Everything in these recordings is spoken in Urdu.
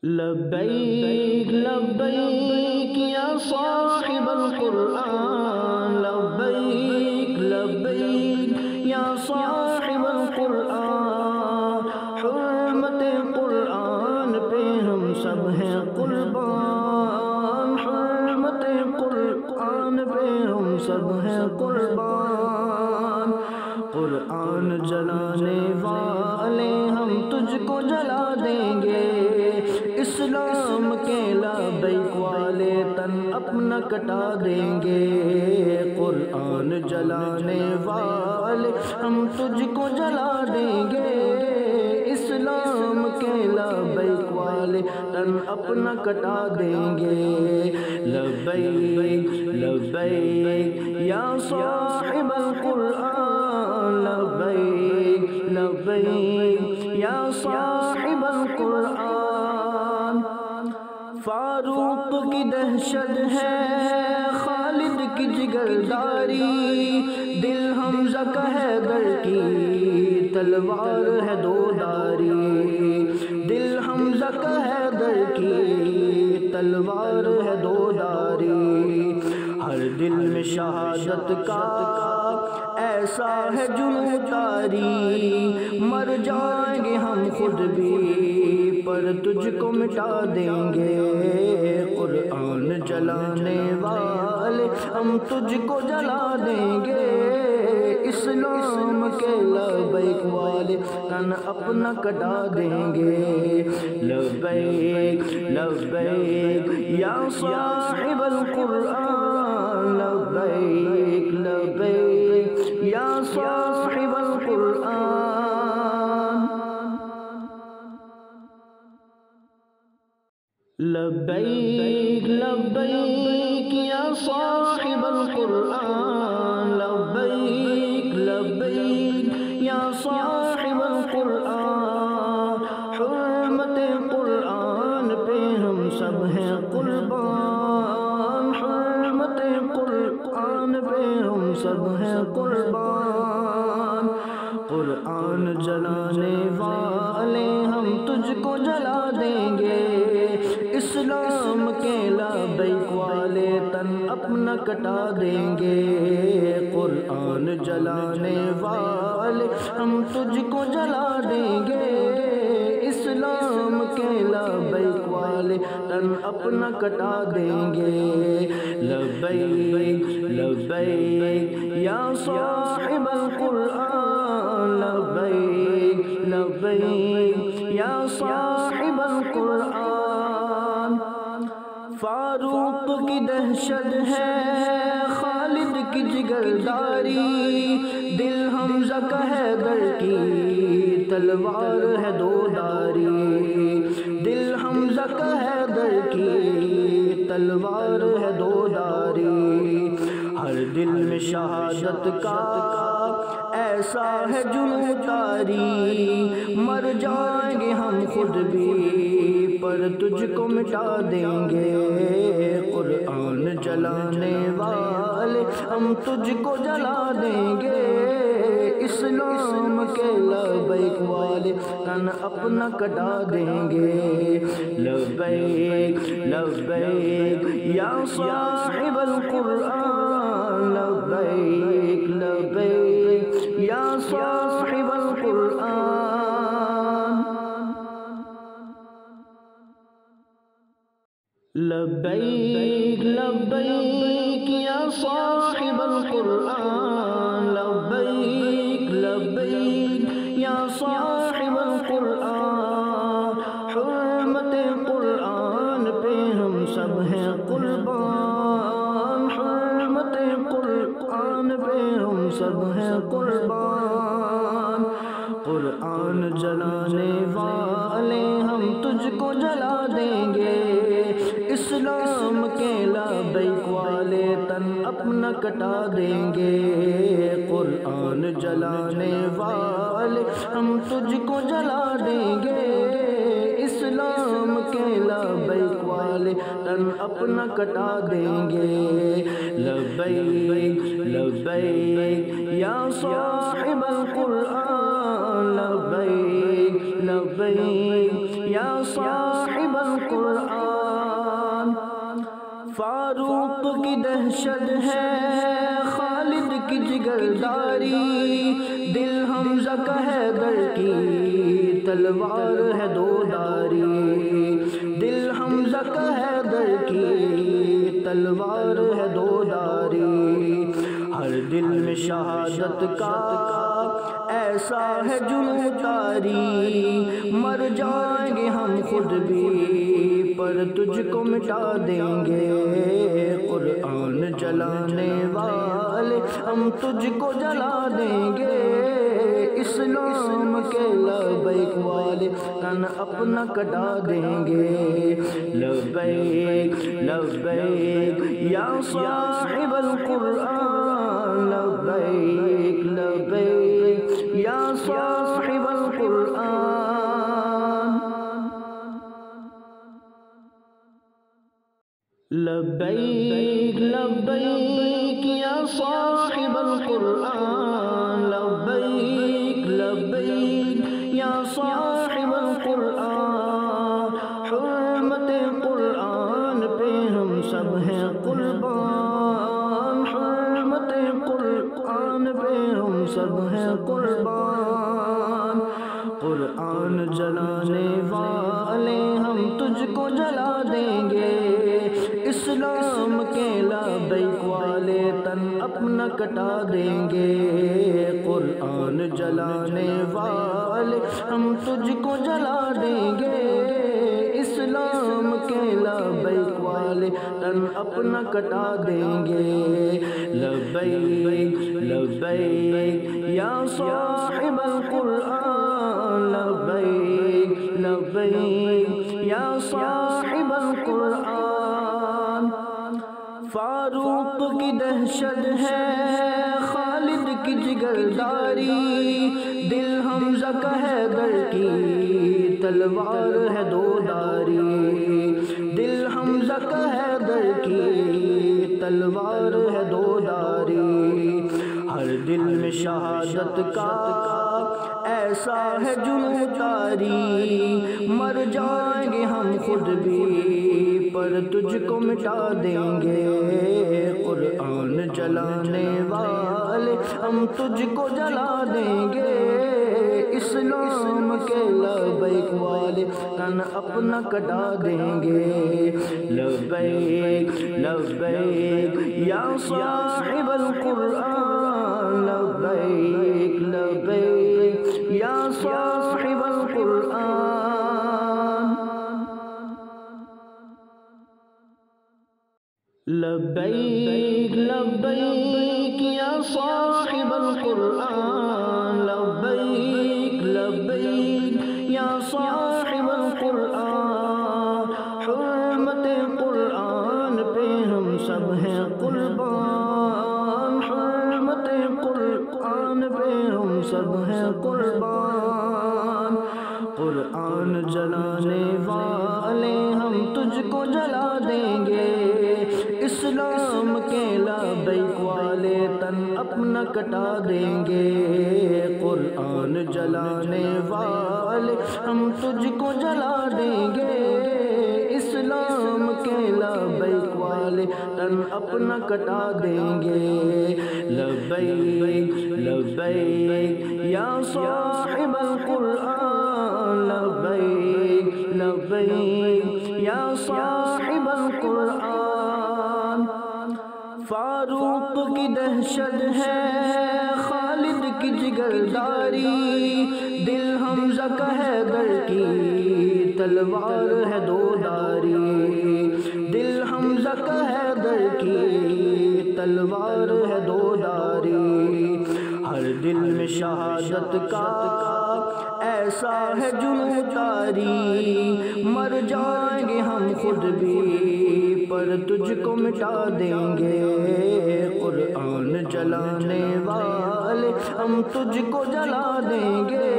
لبیک لبیک یا صاحب القرآن، لبیک لبیک یا صاحب القرآن، حرمت قرآن پہ ہم سب ہیں قربان، حرمت قرآن پہ ہم سب ہیں قربان، قرآن جلانے والے ہم تجھ کو جلا دیں گے، اسلام کے لبیک والے تن اپنا کٹا دیں گے، قرآن جلانے والے ہم تجھ کو جلا دیں گے، اسلام کے لبیک والے تن اپنا کٹا دیں گے، لبیک لبیک یا صاحب القرآن، لبیک لبیک یا صاحب القرآن، فاروق کی دہشت ہے خالد کی جگرداری، دل حمزہ کا حیدر کی تلوار ہے دوداری، دل حمزہ کا حیدر کی تلوار ہے دوداری، ہر دل میں شہادت کا ایسا ہے جنون طاری، مر جائیں گے ہم خود بھی پر تجھ کو مٹا دیں گے، قرآن جلانے والے ہم تجھ کو جلا دیں گے، اسلام کے لبیک والے تن اپنا کٹا دیں گے، لبیک لبیک یا صاحب القرآن، لبیک لبیک یا صاحب القرآن، لبیک لبیک یا صاحب القرآن، لبیک لبیک یا صاحب القرآن، حرمت قرآن پہ ہم سب ہیں قربان، حرمت قرآن پہ ہم سب ہیں قربان، قرآن جلانے والے ہم تجھ کو جلا دیں گے، اسلام کے لبیک والے تن اپنا کٹا دیں گے، قرآن جلانے والے ہم تجھ کو جلا دیں گے، اسلام کے لبیک والے تن اپنا کٹا دیں گے، لبیک لبیک یا صاحب القرآن، لبیک لبیک یا صاحب القرآن، فاروق کی دہشت ہے خالد کی جگرداری، دل حمزہ کا حیدر کی تلوار ہے دوداری، دل حمزہ کا حیدر کی تلوار ہے دوداری، ہر دل میں شہادت کا ایسا ہے جنون طاری، مر جائیں گے ہم خود بھی پر تجھ کو مٹا دیں گے، قرآن جلانے والے ہم تجھ کو جلا دیں گے، اسلام کے لبیک والے تن اپنا کٹا دیں گے، لبیک لبیک یا صاحب القرآن، لبیک لبیک یا صاحب القرآن، لبیک لبیک یا صاحب القرآن، لبیک لبیک یا صاحب القرآن، حرمت قرآن پہ ہم سب ہیں قربان، حرمت قرآن پہ ہم سب ہیں قربان، قرآن جلانے والے ہم تجھ کو جلا دیں گے، اسلام کے لبیک والے تن اپنا کٹا دیں گے، قرآن جلانے والے ہم تجھ کو جلا دیں گے، اسلام کے لبیک والے تن اپنا کٹا دیں گے، لبیک لبیک یا صاحب القرآن، لبیک لبیک یا صاحب القرآن فاروق کی دہشت ہے خالد کی جگرداری دل حمزہ کا حیدر کی تلوار ہے دوداری دل حمزہ کا حیدر کی تلوار ہے دوداری ہر دل میں شہادت کا ایسا ہے جنوں طاری مر جائیں گے ہم خود بھی پر تجھ کو مٹا دیں گے قرآن جلانے والے ہم تجھ کو جلا دیں گے اسلام کے لبیک والے تن اپنا کٹا دیں گے لبیک لبیک یا صاحب القرآن لبیک لبیک یا صاحب القرآن لبیک لبیک یا صاحب القرآن لبیک لبیک یا صاحب القرآن حرمت قرآن پہ ہم سب ہیں قربان حرمت قرآن پہ ہم سب ہیں قربان قرآن جلانے والے ہم تجھ کو جلا دیں گے اسلام کے لبیک والے تن اپنا کٹا دیں گے قرآن جلانے والے ہم تجھ کو جلا دیں گے اسلام کے لبیک والے تن اپنا کٹا دیں گے لبیک لبیک یا صاحب القرآن لبیک لبیک یا صاحب القرآن فاروق کی دہشت ہے خالد کی جگرداری دل حمزہ کا حیدر کی تلوار ہے دوداری دل حمزہ کا حیدر کی تلوار ہے دوداری ہر دل میں شہادت کا ایسا ہے جنوں طاری مر جائیں گے ہم خود بھی پر تجھ کو مٹا دیں گے قرآن جلانے والے ہم تجھ کو جلا دیں گے اسلام کے لبیک والے تن اپنا کٹا دیں گے لبیک لبیک یا صاحب القرآن لبیک لبیک یا صاحب القرآن لبیک لبیک یا صاحب القرآن لبیک لبیک یا صاحب القرآن حرمت قرآن پہ ہم سب ہیں قربان حرمت قرآن پہ ہم سب ہیں قربان قرآن جلانے والے ہم تجھ کو جلا دیں گے اسلام کے لبیک والے تن اپنا کٹا دیں گے قرآن جلانے والے ہم تجھ کو جلا دیں گے اسلام کے لبیک والے تن اپنا کٹا دیں گے لبیک لبیک یا صاحب القرآن لبیک لبیک یا صاحب القرآن فاروق کی دہشت ہے خالد کی جگرداری دل حمزہ کا حیدر کی تلوار ہے دوداری دل حمزہ کا حیدر کی تلوار ہے دوداری ہر دل میں شہادت کا ایسا ہے جنوں طاری مر جائیں گے ہم خود بھی پر تجھ کو مٹا دیں گے قرآن جلانے والے ہم تجھ کو جلا دیں گے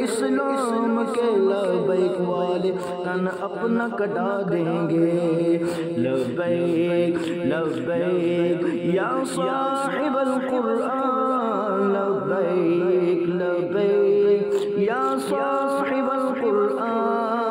اسلام کے لبیک والے تن اپنا کٹا دیں گے لبیک لبیک یا صاحب القرآن لبیک لبیک یا صاحب القرآن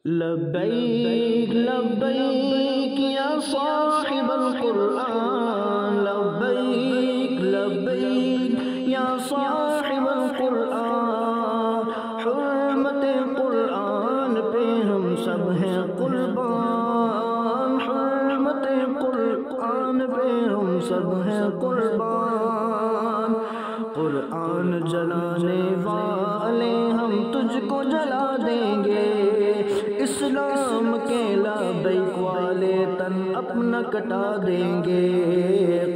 لبیک لبیک یا صاحب القرآن، لبیک لبیک یا صاحب القرآن، حرمت قرآن پہ ہم سب ہیں قربان، حرمت قرآن پہ ہم سب ہیں قربان، قرآن جلانے والے ہم تجھ کو جلا دیں گے، اسلام کے لبیک والے تن اپنا کٹا دیں گے،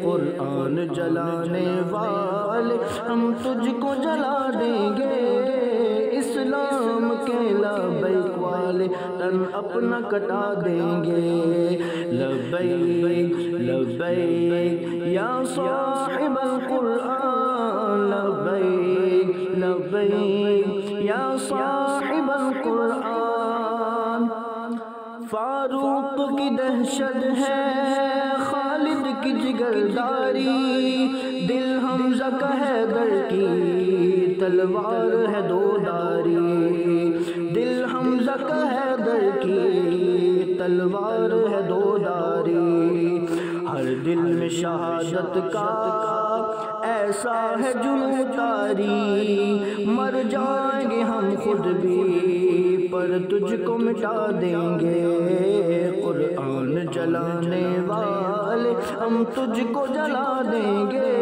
قرآن جلانے والے ہم تجھ کو جلا دیں گے، اسلام کے لبیک والے تن اپنا کٹا دیں گے، لبیک لبیک یا صاحب القرآن، لبیک لبیک یا صاحب القرآن، فاروق کی دہشت ہے خالد کی جگرداری، دل حمزہ کا حیدر کی تلوار ہے دوداری، دل حمزہ کا حیدر کی تلوار ہے دوداری، ہر دل میں شہادت کا ایسا ہے جنون طاری، مر جائیں گے ہم خود بھی پر تجھ کو مٹا دیں گے، قرآن جلانے والے ہم تجھ کو جلا دیں گے،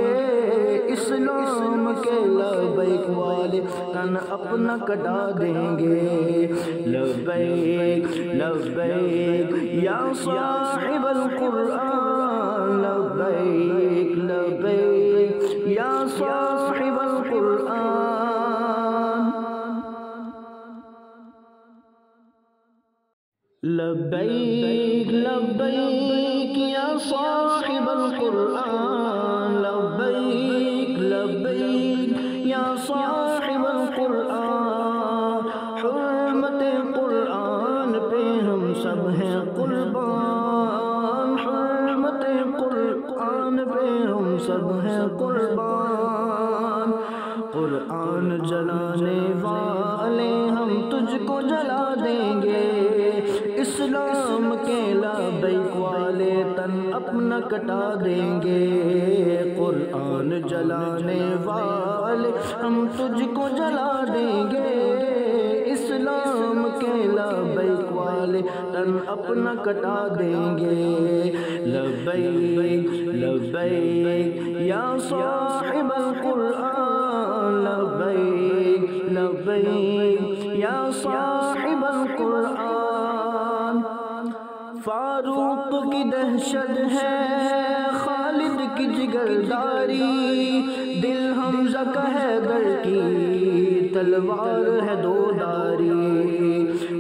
اسلام کے لبیک والے تن اپنا کٹا دیں گے، لبیک لبیک یا صاحب القرآن، لبیک لبیک یا صاحب القرآن، لبیک لبیک یا صاحب القرآن، لبیک لبیک یا صاحب القرآن، حرمت قرآن پہ ہم سب ہیں قربان، حرمت قرآن پہ ہم سب ہیں قربان، قرآن جلانے والے ہم تجھ کو جلا دیں گے، اسلام کے لبیک والے تن اپنا کٹا دیں گے، قرآن جلانے والے ہم تجھ کو جلا دیں گے، اسلام کے لبیک والے تن اپنا کٹا دیں گے، لبیک لبیک یا صاحب القرآن، لبیک لبیک یا صاحب القرآن، فاروق کی دہشت ہے خالد کی جگرداری، دل حمزہ کا حیدر کی تلوار ہے دوداری،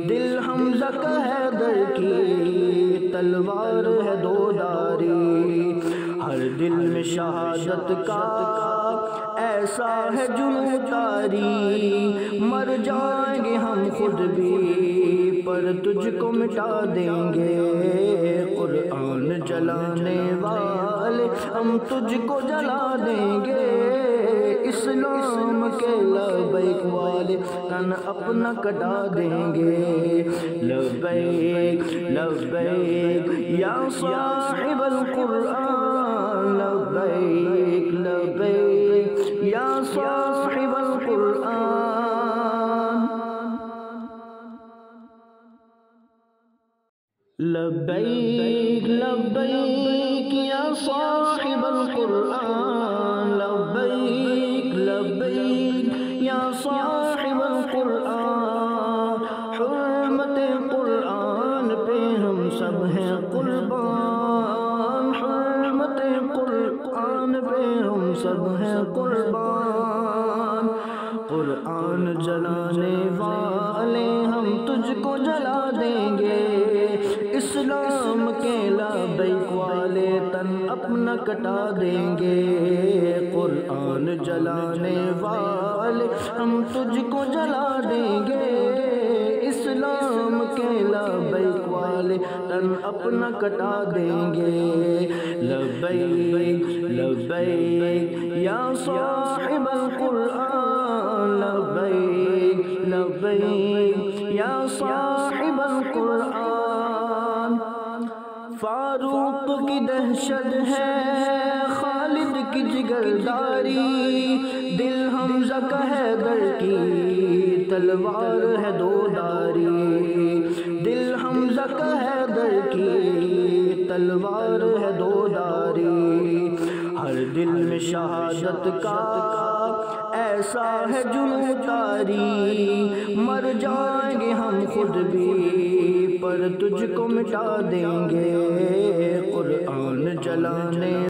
دل حمزہ کا حیدر کی تلوار ہے دوداری، ہر دل میں شہادت کا ایسا ہے جنون طاری، مر جائیں گے ہم خود بھی پر تجھ کو مٹا دیں گے، قرآن جلانے والے ہم تجھ کو جلا دیں گے، اسلام کے لبیک والے تن اپنا کٹا دیں گے، لبیک لبیک یا صاحب القرآن، لبیک لبیک یا صاحب القرآن، لبیک لبیک یا صاحب القرآن، لبیک لبیک یا صاحب القرآن، حرمت قرآن پہ ہم سب ہیں قربان، حرمت قرآن پہ ہم سب ہیں قربان، قرآن جلانے والے ہم تجھ کو جلا دیں گے، اسلام کے لبیک والے تن اپنا کٹا دیں گے، قرآن جلانے والے ہم تجھ کو جلا دیں گے، اسلام کے لبیک والے تن اپنا کٹا دیں گے، لبیک لبیک یا صاحب القرآن، لبیک لبیک یا صاحب القرآن، دہشت ہے خالد کی جگرداری، دل حمزہ کا حیدر کی تلوار ہے دوداری، دل حمزہ کا حیدر کی تلوار ہے دوداری، ہر دل میں شہادت کا ایسا ہے جنوں طاری، مر جائیں گے ہم خود بھی پر تجھ کو مٹا دیں گے، قرآن جلانے